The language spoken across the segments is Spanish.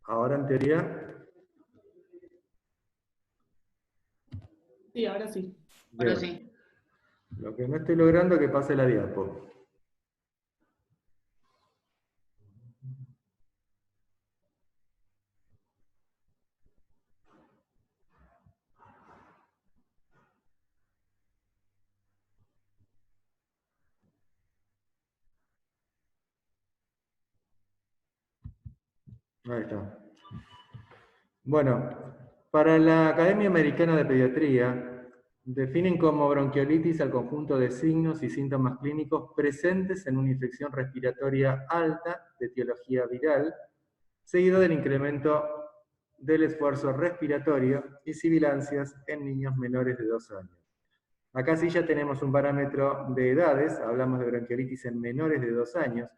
Ahora en teoría, Sí, ahora sí. Ahora bien. sí. Lo que no estoy logrando es que pase la diapo. Ahí está. Bueno, para la Academia Americana de Pediatría, definen como bronquiolitis al conjunto de signos y síntomas clínicos presentes en una infección respiratoria alta de etiología viral, seguido del incremento del esfuerzo respiratorio y sibilancias en niños menores de 2 años. Acá sí ya tenemos un parámetro de edades, hablamos de bronquiolitis en menores de 2 años,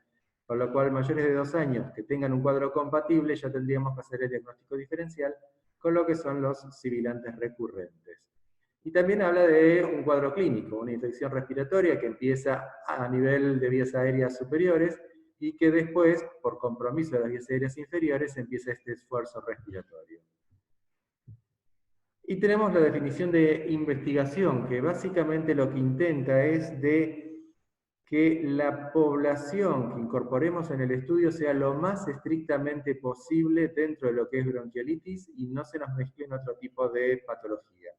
con lo cual mayores de 2 años que tengan un cuadro compatible ya tendríamos que hacer el diagnóstico diferencial con lo que son los sibilantes recurrentes. Y también habla de un cuadro clínico, una infección respiratoria que empieza a nivel de vías aéreas superiores y que después, por compromiso de las vías aéreas inferiores, empieza este esfuerzo respiratorio. Y tenemos la definición de investigación, que básicamente lo que intenta es de que la población que incorporemos en el estudio sea lo más estrictamente posible dentro de lo que es bronquiolitis y no se nos mezclen otro tipo de patología.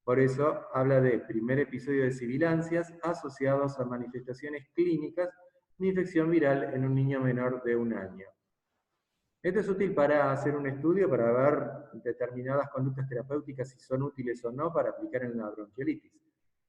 Por eso habla de primer episodio de sibilancias asociados a manifestaciones clínicas de infección viral en un niño menor de 1 año. Esto es útil para hacer un estudio, para ver determinadas conductas terapéuticas si son útiles o no para aplicar en la bronquiolitis.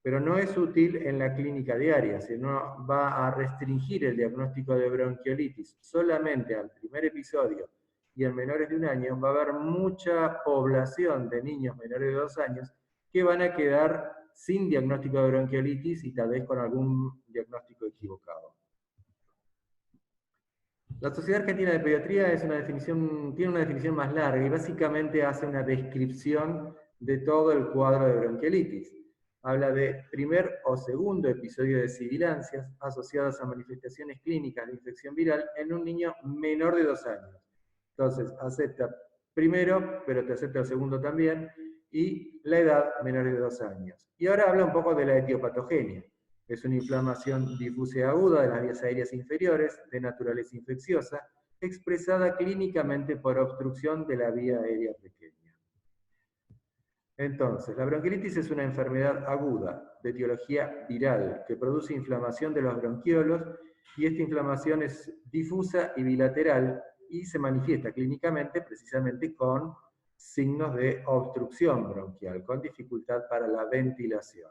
Pero no es útil en la clínica diaria, sino va a restringir el diagnóstico de bronquiolitis solamente al primer episodio y en menores de 1 año. Va a haber mucha población de niños menores de 2 años que van a quedar sin diagnóstico de bronquiolitis y tal vez con algún diagnóstico equivocado. La Sociedad Argentina de Pediatría tiene una definición más larga y básicamente hace una descripción de todo el cuadro de bronquiolitis. Habla de primer o segundo episodio de sibilancias asociadas a manifestaciones clínicas de infección viral en un niño menor de 2 años. Entonces, acepta primero, pero te acepta el segundo también, y la edad menor de 2 años. Y ahora habla un poco de la etiopatogenia. Es una inflamación difusa y aguda de las vías aéreas inferiores, de naturaleza infecciosa, expresada clínicamente por obstrucción de la vía aérea pequeña. Entonces, la bronquiolitis es una enfermedad aguda, de etiología viral, que produce inflamación de los bronquiolos, y esta inflamación es difusa y bilateral, y se manifiesta clínicamente precisamente con signos de obstrucción bronquial, con dificultad para la ventilación.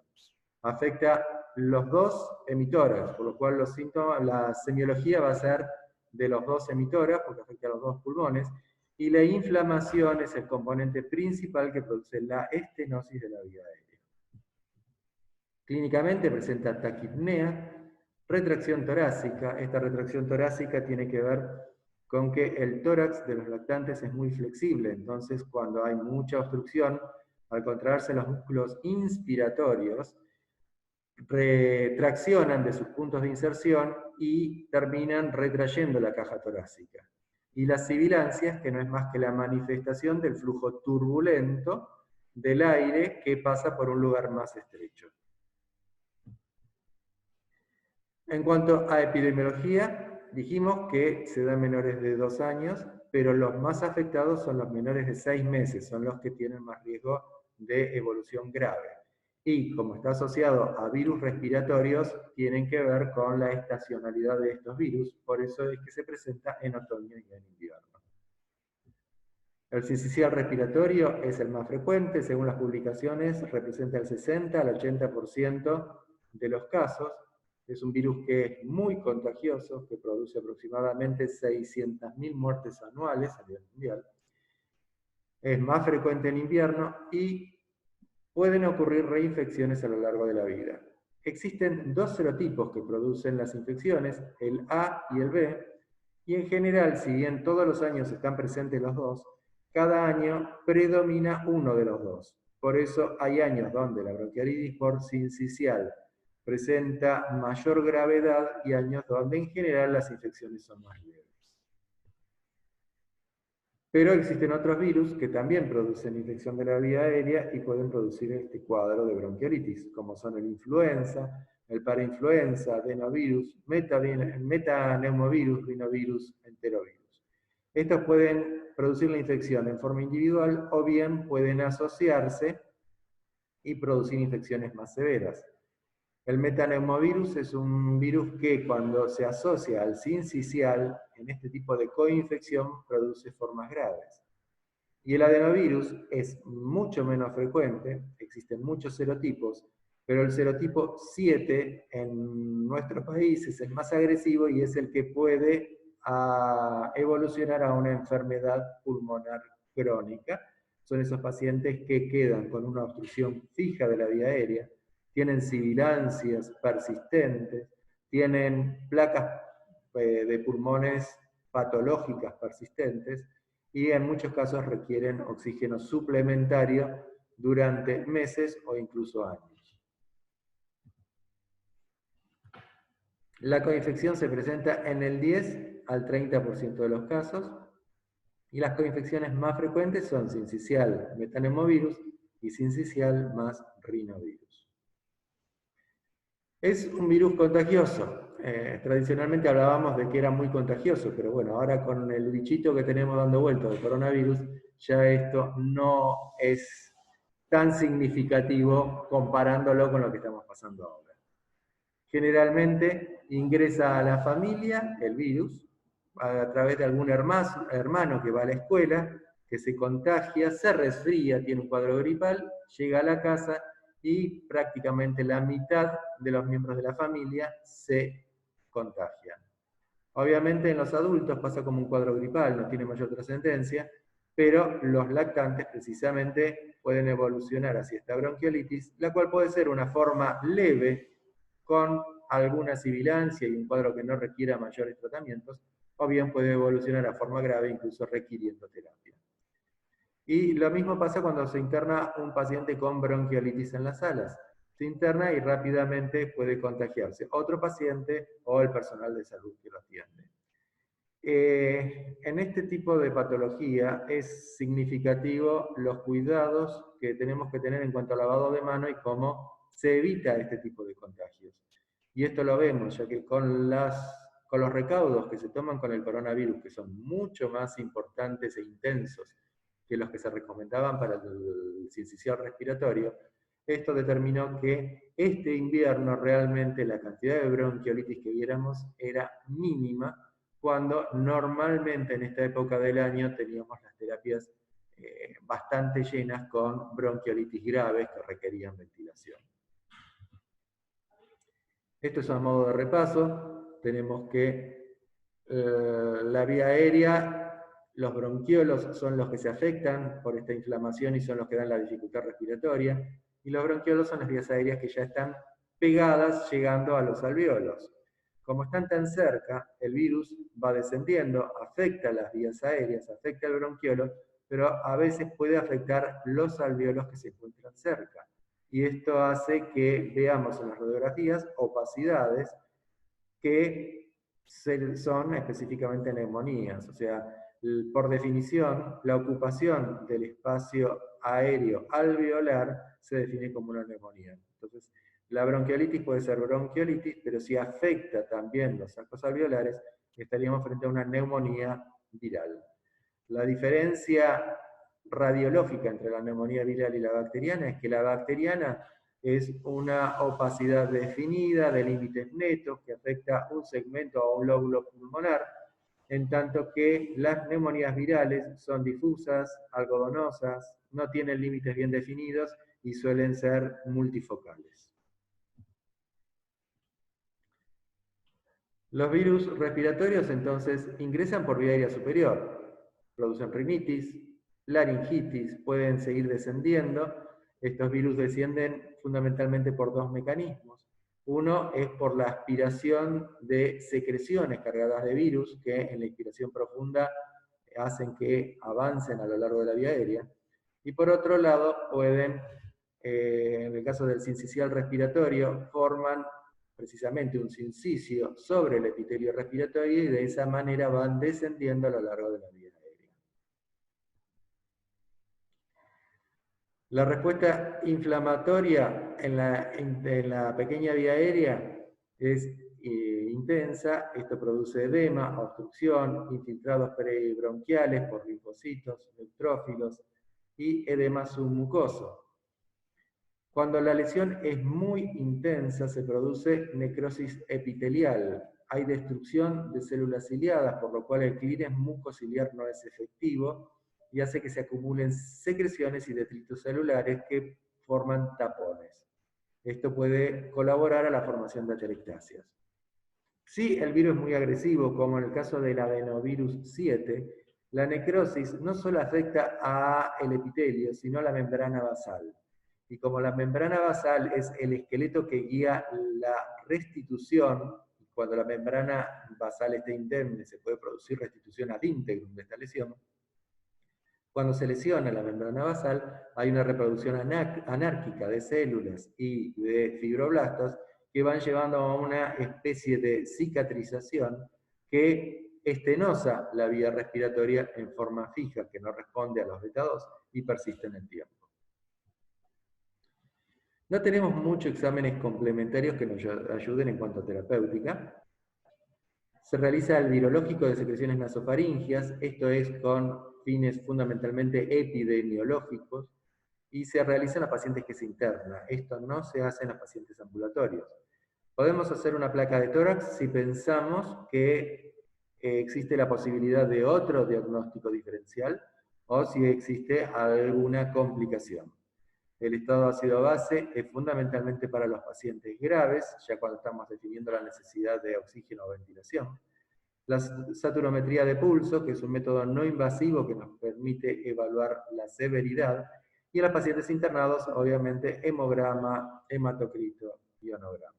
Afecta los dos emitórax, por lo cual los síntomas, la semiología va a ser de los dos emitórax, porque afecta a los dos pulmones, y la inflamación es el componente principal que produce la estenosis de la vía aérea. Clínicamente presenta taquipnea, retracción torácica. Esta retracción torácica tiene que ver con que el tórax de los lactantes es muy flexible, entonces cuando hay mucha obstrucción, al contraerse los músculos inspiratorios, retraccionan de sus puntos de inserción y terminan retrayendo la caja torácica. Y las sibilancias, que no es más que la manifestación del flujo turbulento del aire que pasa por un lugar más estrecho. En cuanto a epidemiología, dijimos que se da en menores de 2 años, pero los más afectados son los menores de 6 meses, son los que tienen más riesgo de evolución grave. Y como está asociado a virus respiratorios, tienen que ver con la estacionalidad de estos virus, por eso es que se presenta en otoño y en invierno. El sincicial respiratorio es el más frecuente, según las publicaciones, representa el 60 al 80% de los casos. Es un virus que es muy contagioso, que produce aproximadamente 600.000 muertes anuales a nivel mundial. Es más frecuente en invierno y pueden ocurrir reinfecciones a lo largo de la vida. Existen 2 serotipos que producen las infecciones, el A y el B, y en general, si bien todos los años están presentes los dos, cada año predomina uno de los dos. Por eso hay años donde la bronquiolitis por sincicial presenta mayor gravedad y años donde en general las infecciones son más leves. Pero existen otros virus que también producen infección de la vía aérea y pueden producir este cuadro de bronquiolitis, como son el influenza, el parainfluenza, adenovirus, metaneumovirus, rinovirus, enterovirus. Estos pueden producir la infección en forma individual o bien pueden asociarse y producir infecciones más severas. El metaneumovirus es un virus que cuando se asocia al sincicial, en este tipo de coinfección, produce formas graves. Y el adenovirus es mucho menos frecuente, existen muchos serotipos, pero el serotipo 7 en nuestro país es el más agresivo y es el que puede evolucionar a una enfermedad pulmonar crónica. Son esos pacientes que quedan con una obstrucción fija de la vía aérea, tienen sibilancias persistentes, tienen placas de pulmones patológicas persistentes y en muchos casos requieren oxígeno suplementario durante meses o incluso años. La coinfección se presenta en el 10 al 30% de los casos y las coinfecciones más frecuentes son sincicial metaneumovirus y sincicial más rinovirus. Es un virus contagioso. Tradicionalmente hablábamos de que era muy contagioso, pero bueno, ahora con el bichito que tenemos dando vuelta del coronavirus, ya esto no es tan significativo comparándolo con lo que estamos pasando ahora. Generalmente ingresa a la familia el virus a través de algún hermano que va a la escuela, que se contagia, se resfría, tiene un cuadro gripal, llega a la casa y prácticamente la mitad de los miembros de la familia se contagian. Obviamente en los adultos pasa como un cuadro gripal, no tiene mayor trascendencia, pero los lactantes precisamente pueden evolucionar hacia esta bronquiolitis, la cual puede ser una forma leve con alguna sibilancia y un cuadro que no requiera mayores tratamientos, o bien puede evolucionar a forma grave incluso requiriendo terapia. Y lo mismo pasa cuando se interna un paciente con bronquiolitis en las salas. Se interna y rápidamente puede contagiarse otro paciente o el personal de salud que lo atiende. En este tipo de patología es significativo los cuidados que tenemos que tener en cuanto al lavado de mano y cómo se evita este tipo de contagios. Y esto lo vemos, ya que con los recaudos que se toman con el coronavirus, que son mucho más importantes e intensos que los que se recomendaban para el sincicial respiratorio, esto determinó que este invierno realmente la cantidad de bronquiolitis que viéramos era mínima, cuando normalmente en esta época del año teníamos las terapias bastante llenas con bronquiolitis graves que requerían ventilación. Esto es a modo de repaso. Tenemos que la vía aérea, los bronquiolos son los que se afectan por esta inflamación y son los que dan la dificultad respiratoria, y los bronquiolos son las vías aéreas que ya están pegadas llegando a los alvéolos. Como están tan cerca, el virus va descendiendo, afecta las vías aéreas, afecta el bronquiolo, pero a veces puede afectar los alvéolos que se encuentran cerca. Y esto hace que veamos en las radiografías opacidades que son específicamente neumonías. O sea, por definición, la ocupación del espacio aéreo alveolar se define como una neumonía. Entonces, la bronquiolitis puede ser bronquiolitis, pero si afecta también los sacos alveolares, estaríamos frente a una neumonía viral. La diferencia radiológica entre la neumonía viral y la bacteriana es que la bacteriana es una opacidad definida de límites netos que afecta un segmento o un lóbulo pulmonar, en tanto que las neumonías virales son difusas, algodonosas, no tienen límites bien definidos y suelen ser multifocales. Los virus respiratorios entonces ingresan por vía aérea superior, producen rinitis, laringitis, pueden seguir descendiendo. Estos virus descienden fundamentalmente por dos mecanismos. Uno es por la aspiración de secreciones cargadas de virus que en la inspiración profunda hacen que avancen a lo largo de la vía aérea. Y por otro lado, pueden, en el caso del sincicial respiratorio, forman precisamente un sincicio sobre el epitelio respiratorio y de esa manera van descendiendo a lo largo de la vía aérea. La respuesta inflamatoria en la pequeña vía aérea es intensa. Esto produce edema, obstrucción, infiltrados peribronquiales por linfocitos, neutrófilos y edema submucoso. Cuando la lesión es muy intensa, se produce necrosis epitelial. Hay destrucción de células ciliadas, por lo cual el clearance mucociliar no es efectivo y hace que se acumulen secreciones y detritos celulares que forman tapones. Esto puede colaborar a la formación de atelectasias. Si el virus es muy agresivo, como en el caso del adenovirus 7, la necrosis no solo afecta al epitelio, sino a la membrana basal. Y como la membrana basal es el esqueleto que guía la restitución, cuando la membrana basal está indemne, se puede producir restitución ad integrum de esta lesión. Cuando se lesiona la membrana basal, hay una reproducción anárquica de células y de fibroblastos que van llevando a una especie de cicatrización que estenosa la vía respiratoria en forma fija, que no responde a los beta-2 y persiste en el tiempo. No tenemos muchos exámenes complementarios que nos ayuden en cuanto a terapéutica. Se realiza el virológico de secreciones nasofaringias, esto es con fines fundamentalmente epidemiológicos, y se realiza en los pacientes que se internan. Esto no se hace en los pacientes ambulatorios. Podemos hacer una placa de tórax si pensamos que existe la posibilidad de otro diagnóstico diferencial o si existe alguna complicación. El estado de ácido base es fundamentalmente para los pacientes graves, ya cuando estamos definiendo la necesidad de oxígeno o ventilación. La saturometría de pulso, que es un método no invasivo que nos permite evaluar la severidad. Y en los pacientes internados, obviamente, hemograma, hematocrito y onograma.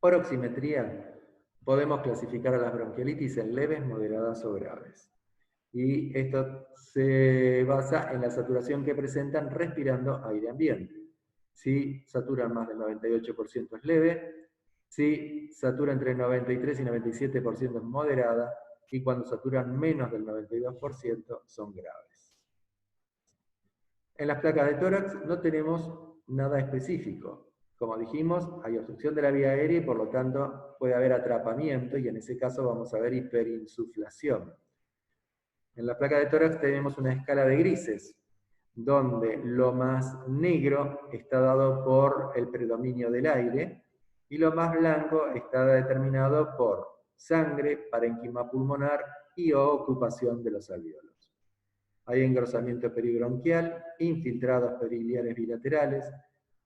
Por oximetría, podemos clasificar a las bronquiolitis en leves, moderadas o graves. Y esto se basa en la saturación que presentan respirando aire ambiente. Si saturan más del 98% es leve, si satura entre el 93 y 97% es moderada, y cuando saturan menos del 92% son graves. En las placas de tórax no tenemos nada específico. Como dijimos, hay obstrucción de la vía aérea y por lo tanto puede haber atrapamiento y en ese caso vamos a ver hiperinsuflación. En la placa de tórax tenemos una escala de grises, donde lo más negro está dado por el predominio del aire y lo más blanco está determinado por sangre, parénquima pulmonar y o ocupación de los alvéolos. Hay engrosamiento peribronquial, infiltrados periliares bilaterales,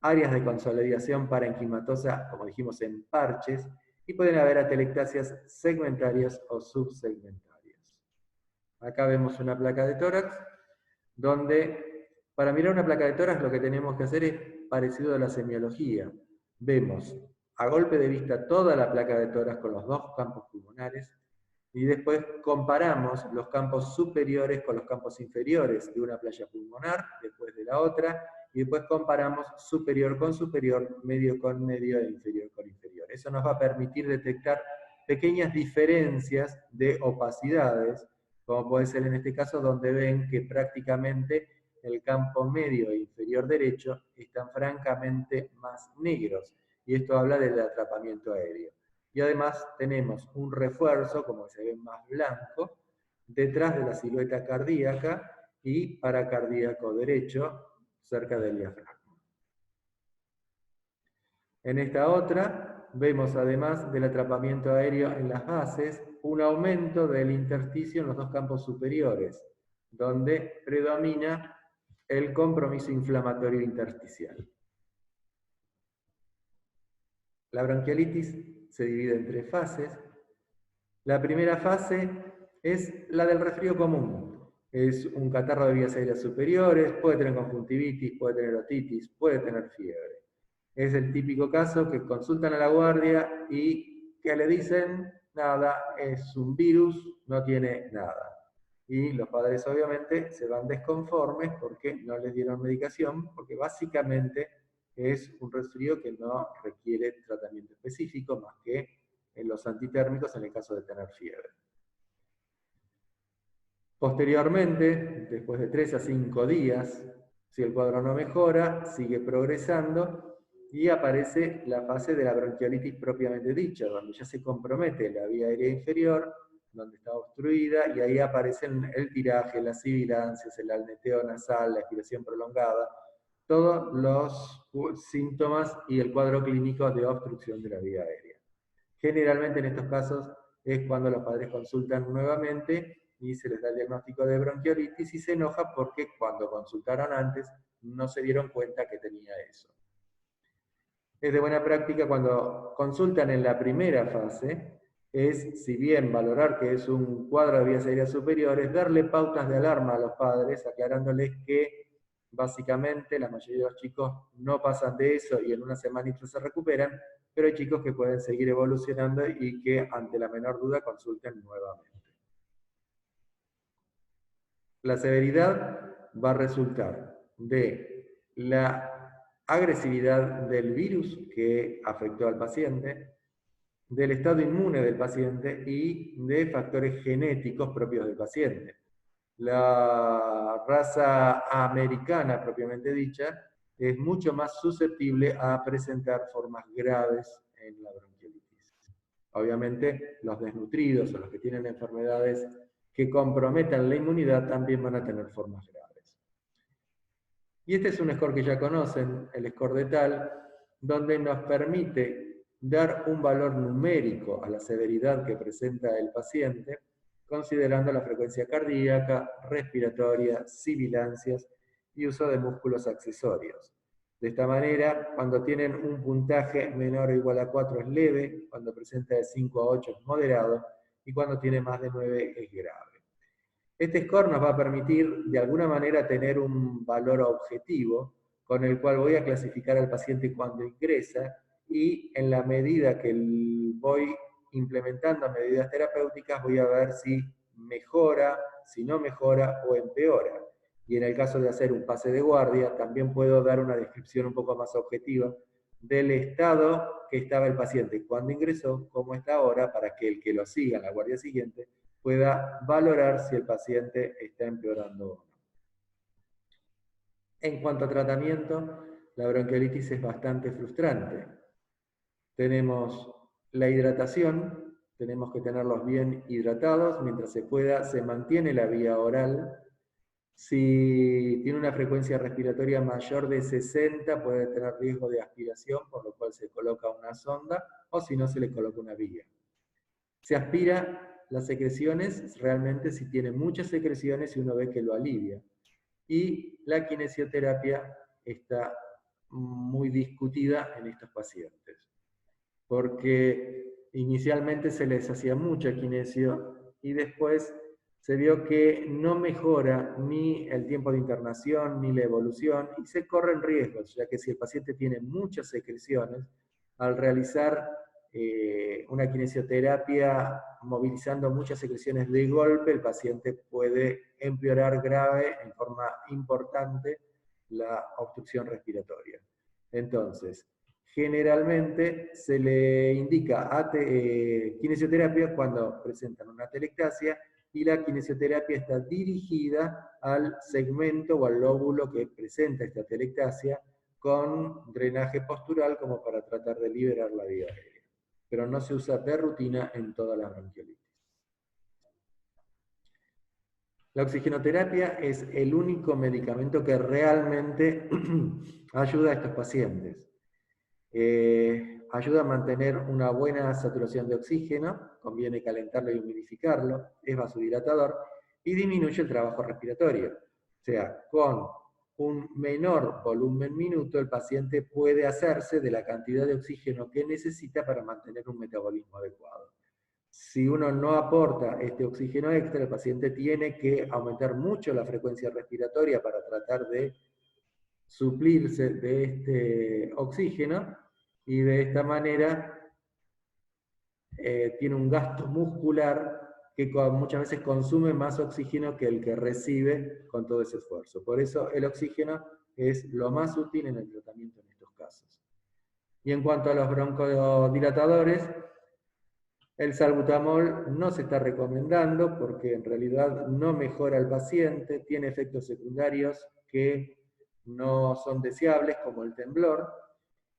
áreas de consolidación parenquimatosa, como dijimos, en parches, y pueden haber atelectasias segmentarias o subsegmentarias. Acá vemos una placa de tórax, donde para mirar una placa de tórax lo que tenemos que hacer es parecido a la semiología. Vemos a golpe de vista toda la placa de tórax con los dos campos pulmonares, y después comparamos los campos superiores con los campos inferiores de una playa pulmonar, después de la otra, y después comparamos superior con superior, medio con medio e inferior con inferior. Eso nos va a permitir detectar pequeñas diferencias de opacidades, como puede ser en este caso, donde ven que prácticamente el campo medio e inferior derecho están francamente más negros, y esto habla del atrapamiento aéreo. Y además tenemos un refuerzo, como se ve más blanco, detrás de la silueta cardíaca y paracardíaco derecho, cerca del diafragma. En esta otra, vemos además del atrapamiento aéreo en las bases, un aumento del intersticio en los dos campos superiores, donde predomina el compromiso inflamatorio intersticial. La bronquiolitis se divide en tres fases. La primera fase es la del resfrío común. Es un catarro de vías aéreas superiores, puede tener conjuntivitis, puede tener otitis, puede tener fiebre. Es el típico caso que consultan a la guardia y que le dicen, nada, es un virus, no tiene nada. Y los padres obviamente se van desconformes porque no les dieron medicación, porque básicamente es un resfrío que no requiere tratamiento específico más que en los antitérmicos en el caso de tener fiebre. Posteriormente, después de 3 a 5 días, si el cuadro no mejora, sigue progresando y aparece la fase de la bronquiolitis propiamente dicha, donde ya se compromete la vía aérea inferior, donde está obstruida, y ahí aparecen el tiraje, las sibilancias, el alneteo nasal, la expiración prolongada, todos los síntomas y el cuadro clínico de obstrucción de la vía aérea. Generalmente en estos casos es cuando los padres consultan nuevamente y se les da el diagnóstico de bronquiolitis y se enoja porque cuando consultaron antes no se dieron cuenta que tenía eso. Es de buena práctica cuando consultan en la primera fase, es, si bien valorar que es un cuadro de vías aéreas superiores, darle pautas de alarma a los padres, aclarándoles que básicamente la mayoría de los chicos no pasan de eso y en una semanita se recuperan, pero hay chicos que pueden seguir evolucionando y que ante la menor duda consulten nuevamente. La severidad va a resultar de la agresividad del virus que afectó al paciente, del estado inmune del paciente y de factores genéticos propios del paciente. La raza americana, propiamente dicha, es mucho más susceptible a presentar formas graves en la bronquiolitis. Obviamente, los desnutridos o los que tienen enfermedades que comprometan la inmunidad también van a tener formas graves. Y este es un score que ya conocen, el score de Tal, donde nos permite dar un valor numérico a la severidad que presenta el paciente, considerando la frecuencia cardíaca, respiratoria, sibilancias y uso de músculos accesorios. De esta manera, cuando tienen un puntaje menor o igual a 4 es leve, cuando presenta de 5 a 8 es moderado, y cuando tiene más de 9 es grave. Este score nos va a permitir, de alguna manera, tener un valor objetivo con el cual voy a clasificar al paciente cuando ingresa y en la medida que voy implementando medidas terapéuticas voy a ver si mejora, si no mejora o empeora. Y en el caso de hacer un pase de guardia, también puedo dar una descripción un poco más objetiva del estado que estaba el paciente cuando ingresó, cómo está ahora, para que el que lo siga en la guardia siguiente pueda valorar si el paciente está empeorando o no. En cuanto a tratamiento, la bronquiolitis es bastante frustrante. Tenemos la hidratación, tenemos que tenerlos bien hidratados, mientras se pueda, se mantiene la vía oral. Si tiene una frecuencia respiratoria mayor de 60, puede tener riesgo de aspiración, por lo cual se coloca una sonda, o si no, se le coloca una vía. Se aspira las secreciones, realmente si tiene muchas secreciones y uno ve que lo alivia. Y la kinesioterapia está muy discutida en estos pacientes, porque inicialmente se les hacía mucha kinesio y después se vio que no mejora ni el tiempo de internación ni la evolución y se corren riesgos, ya que si el paciente tiene muchas secreciones, al realizar una kinesioterapia movilizando muchas secreciones de golpe, el paciente puede empeorar grave en forma importante la obstrucción respiratoria. Entonces, generalmente se le indica kinesioterapia cuando presentan una atelectasia y la kinesioterapia está dirigida al segmento o al lóbulo que presenta esta atelectasia con drenaje postural como para tratar de liberar la vía aérea. Pero no se usa de rutina en toda la bronquiolitis. La oxigenoterapia es el único medicamento que realmente ayuda a estos pacientes. Ayuda a mantener una buena saturación de oxígeno, conviene calentarlo y humidificarlo, es vasodilatador y disminuye el trabajo respiratorio. O sea, con un menor volumen minuto, el paciente puede hacerse de la cantidad de oxígeno que necesita para mantener un metabolismo adecuado. Si uno no aporta este oxígeno extra, el paciente tiene que aumentar mucho la frecuencia respiratoria para tratar de suplirse de este oxígeno y de esta manera tiene un gasto muscular que muchas veces consume más oxígeno que el que recibe con todo ese esfuerzo. Por eso el oxígeno es lo más útil en el tratamiento en estos casos. Y en cuanto a los broncodilatadores, El salbutamol no se está recomendando porque en realidad no mejora al paciente, tiene efectos secundarios que no son deseables, como el temblor,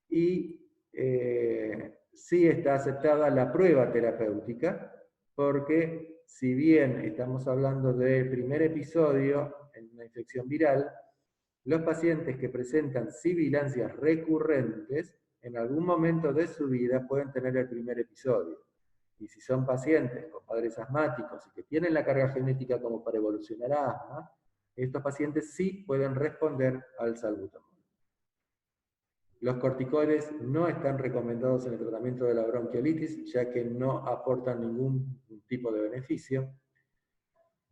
y sí está aceptada la prueba terapéutica, porque si bien estamos hablando del primer episodio en una infección viral, los pacientes que presentan sibilancias recurrentes en algún momento de su vida pueden tener el primer episodio. Y si son pacientes con padres asmáticos y que tienen la carga genética como para evolucionar a asma, estos pacientes sí pueden responder al salbutamol. Los corticoides no están recomendados en el tratamiento de la bronquiolitis, ya que no aportan ningún tipo de beneficio.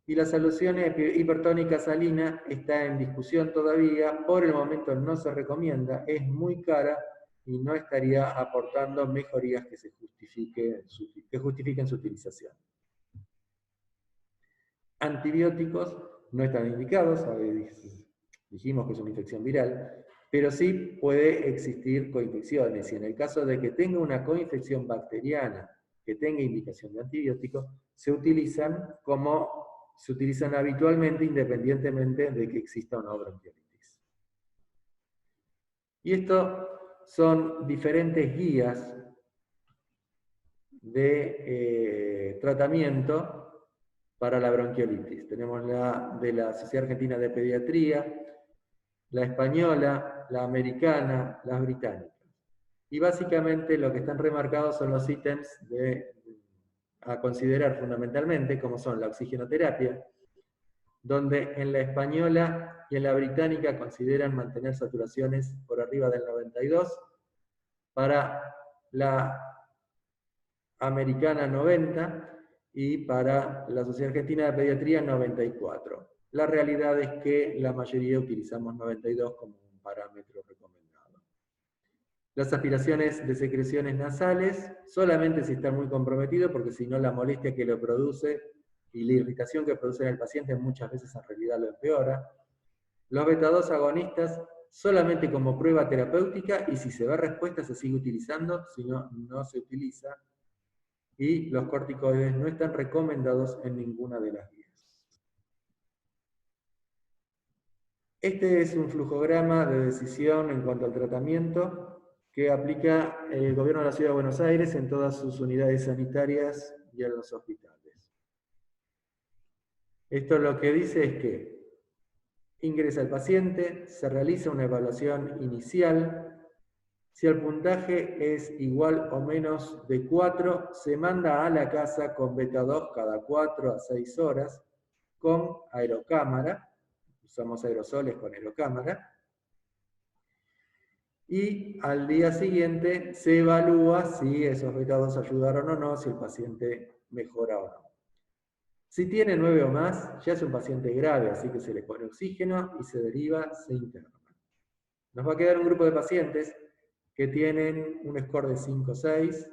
Y la solución hipertónica salina está en discusión todavía, por el momento no se recomienda, es muy cara y no estaría aportando mejorías que justifiquen su utilización. Antibióticos no están indicados, dijimos que es una infección viral, pero sí puede existir coinfecciones, y en el caso de que tenga una coinfección bacteriana que tenga indicación de antibiótico, se utilizan habitualmente independientemente de que exista una bronquiolitis. Y esto son diferentes guías de tratamiento para la bronquiolitis. Tenemos la de la Sociedad Argentina de Pediatría, la española, la americana, las británicas. Y básicamente lo que están remarcados son los ítems a considerar fundamentalmente, como son la oxigenoterapia, donde en la española y en la británica consideran mantener saturaciones por arriba del 92, para la americana 90 y para la Sociedad Argentina de Pediatría 94. La realidad es que la mayoría utilizamos 92 como un parámetro recomendado. Las aspiraciones de secreciones nasales solamente si está muy comprometido, porque si no la molestia que lo produce y la irritación que produce en el paciente muchas veces en realidad lo empeora. Los beta-2 agonistas solamente como prueba terapéutica, y si se ve respuesta se sigue utilizando, si no, no se utiliza. Y los corticoides no están recomendados en ninguna de las guías. Este es un flujograma de decisión en cuanto al tratamiento que aplica el Gobierno de la Ciudad de Buenos Aires en todas sus unidades sanitarias y en los hospitales. Esto lo que dice es que ingresa el paciente, se realiza una evaluación inicial. Si el puntaje es igual o menos de 4, se manda a la casa con beta-2 cada 4 a 6 horas con aerocámara. Usamos aerosoles con aerocámara. Y al día siguiente se evalúa si esos beta-2 ayudaron o no, si el paciente mejora o no. Si tiene 9 o más, ya es un paciente grave, así que se le pone oxígeno y se deriva, se interna. Nos va a quedar un grupo de pacientes que tienen un score de 5 o 6,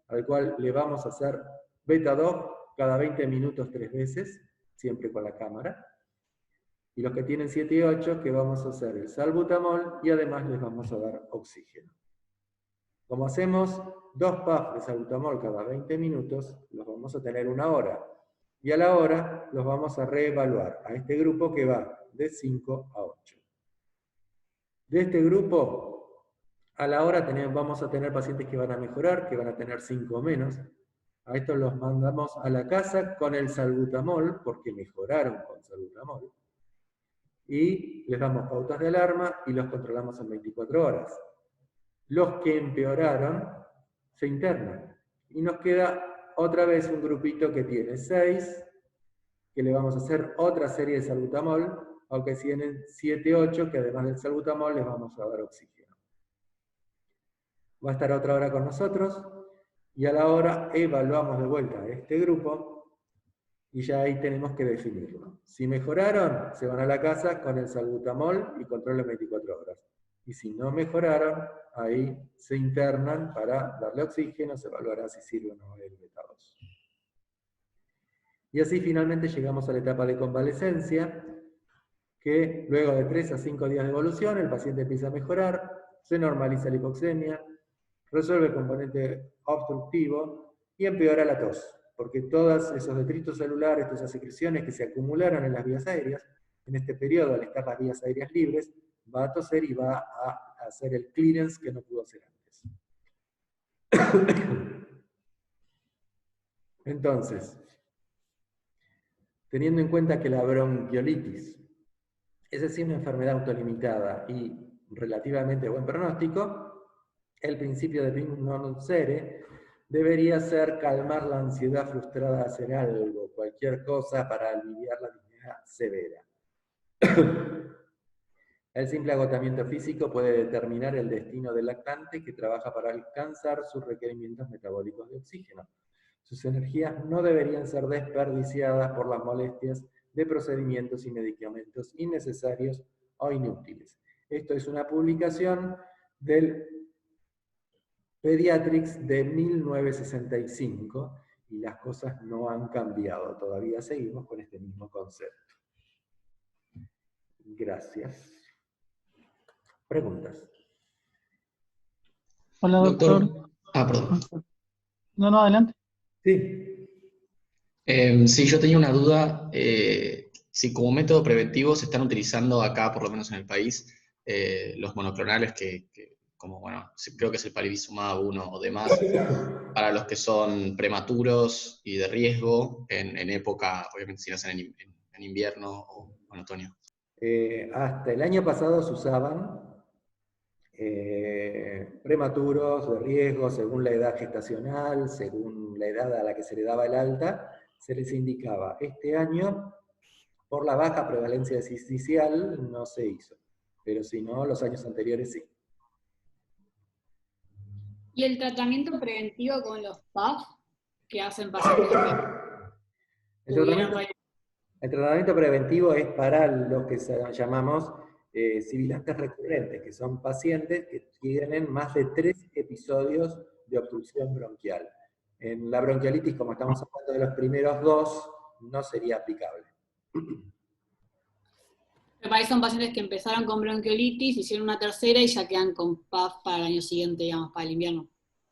al cual le vamos a hacer beta-2 cada 20 minutos 3 veces, siempre con la cámara. Y los que tienen 7 y 8, que vamos a hacer el salbutamol y además les vamos a dar oxígeno. Como hacemos 2 puffs de salbutamol cada 20 minutos, los vamos a tener 1 hora. Y a la hora los vamos a reevaluar a este grupo que va de 5 a 8. De este grupo, a la hora vamos a tener pacientes que van a mejorar, que van a tener 5 o menos. A estos los mandamos a la casa con el salbutamol, porque mejoraron con salbutamol. Y les damos pautas de alarma y los controlamos en 24 horas. Los que empeoraron se internan. Y nos queda otra vez un grupito que tiene 6, que le vamos a hacer otra serie de salbutamol, aunque tienen 7, 8, que además del salbutamol les vamos a dar oxígeno. Va a estar otra hora con nosotros, y a la hora evaluamos de vuelta a este grupo, y ya ahí tenemos que definirlo. Si mejoraron, se van a la casa con el salbutamol y control en 24 horas. Y si no mejoraron, ahí se internan para darle oxígeno, se evaluará si sirve o no el beta-2. Y así finalmente llegamos a la etapa de convalecencia, que luego de 3 a 5 días de evolución, el paciente empieza a mejorar, se normaliza la hipoxemia, resuelve el componente obstructivo, y empeora la tos, porque todos esos detritos celulares, todas esas secreciones que se acumularon en las vías aéreas, en este periodo, al estar las vías aéreas libres, va a toser y va a hacer el clearance que no pudo hacer antes. Entonces, teniendo en cuenta que la bronquiolitis es decir, una enfermedad autolimitada y relativamente buen pronóstico, el principio de Ping non cere debería ser calmar la ansiedad frustrada de hacer algo, cualquier cosa para aliviar la dignidad severa. El simple agotamiento físico puede determinar el destino del lactante que trabaja para alcanzar sus requerimientos metabólicos de oxígeno. Sus energías no deberían ser desperdiciadas por las molestias de procedimientos y medicamentos innecesarios o inútiles. Esto es una publicación del Pediatrics de 1965 y las cosas no han cambiado. Todavía seguimos con este mismo concepto. Gracias. Preguntas. Hola, doctor. Perdón. No, adelante. Sí. Sí, yo tenía una duda, si como método preventivo se están utilizando acá, por lo menos en el país, los monoclonales como bueno, creo que es el palivizumab 1 o demás, para los que son prematuros y de riesgo en época, obviamente si nacen en invierno o en otoño. Hasta el año pasado se usaban prematuros, de riesgo, según la edad gestacional, según la edad a la que se le daba el alta, se les indicaba. Este año, por la baja prevalencia sincicial, no se hizo, pero si no, los años anteriores sí. ¿Y el tratamiento preventivo con los PAF que hacen pacientes que El tratamiento preventivo es para los que llamamos sibilantes recurrentes, que son pacientes que tienen más de 3 episodios de obstrucción bronquial. En la bronquiolitis, como estamos hablando de los primeros 2, no sería aplicable. Me parece son pacientes que empezaron con bronquiolitis, hicieron una tercera y ya quedan con PAF para el año siguiente, digamos, para el invierno.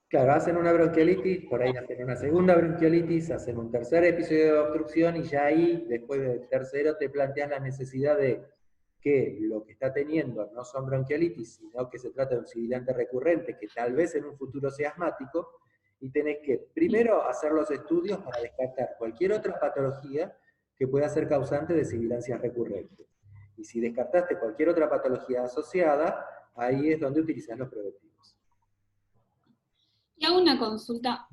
Claro, hacen una bronquiolitis, por ahí hacen una segunda bronquiolitis, hacen un tercer episodio de obstrucción y ya ahí, después del tercero, te planteas la necesidad de que lo que está teniendo no son bronquiolitis, sino que se trata de un sibilante recurrente, que tal vez en un futuro sea asmático, y tenés que primero hacer los estudios para descartar cualquier otra patología que pueda ser causante de sibilancias recurrentes. Y si descartaste cualquier otra patología asociada, ahí es donde utilizás los preventivos. Y hago una consulta.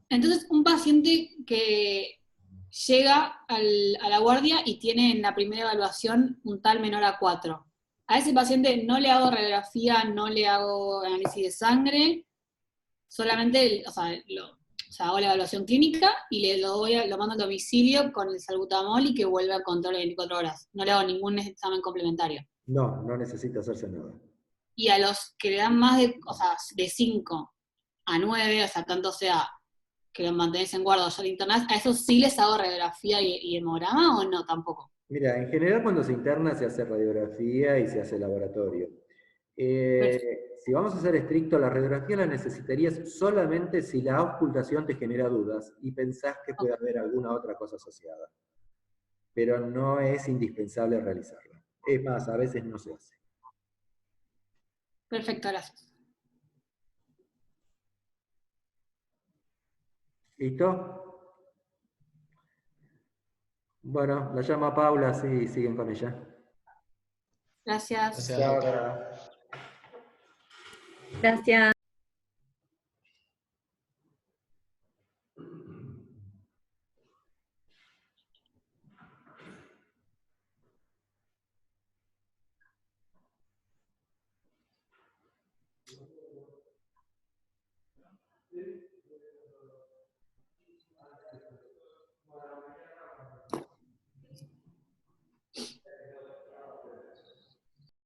Entonces, un paciente que llega a la guardia y tiene en la primera evaluación un tal menor a 4. A ese paciente no le hago radiografía, no le hago análisis de sangre, solamente hago la evaluación clínica y lo mando a domicilio con el salbutamol y que vuelva a control de 24 horas. No le hago ningún examen complementario. No, no necesita hacerse nada. Y a los que le dan más de 5 a 9, tanto sea que los mantenés en guardia o ya lo internás, ¿a esos sí les hago radiografía y hemograma o no tampoco? Mira, en general cuando se interna se hace radiografía y se hace laboratorio. Si vamos a ser estrictos, la radiografía la necesitarías solamente si la auscultación te genera dudas y pensás que puede haber alguna otra cosa asociada. Pero no es indispensable realizarla. Es más, a veces no se hace. Perfecto, gracias. ¿Listo? Bueno, la llama Paula, sí, siguen con ella. Gracias. Gracias, doctor. Chao. Gracias.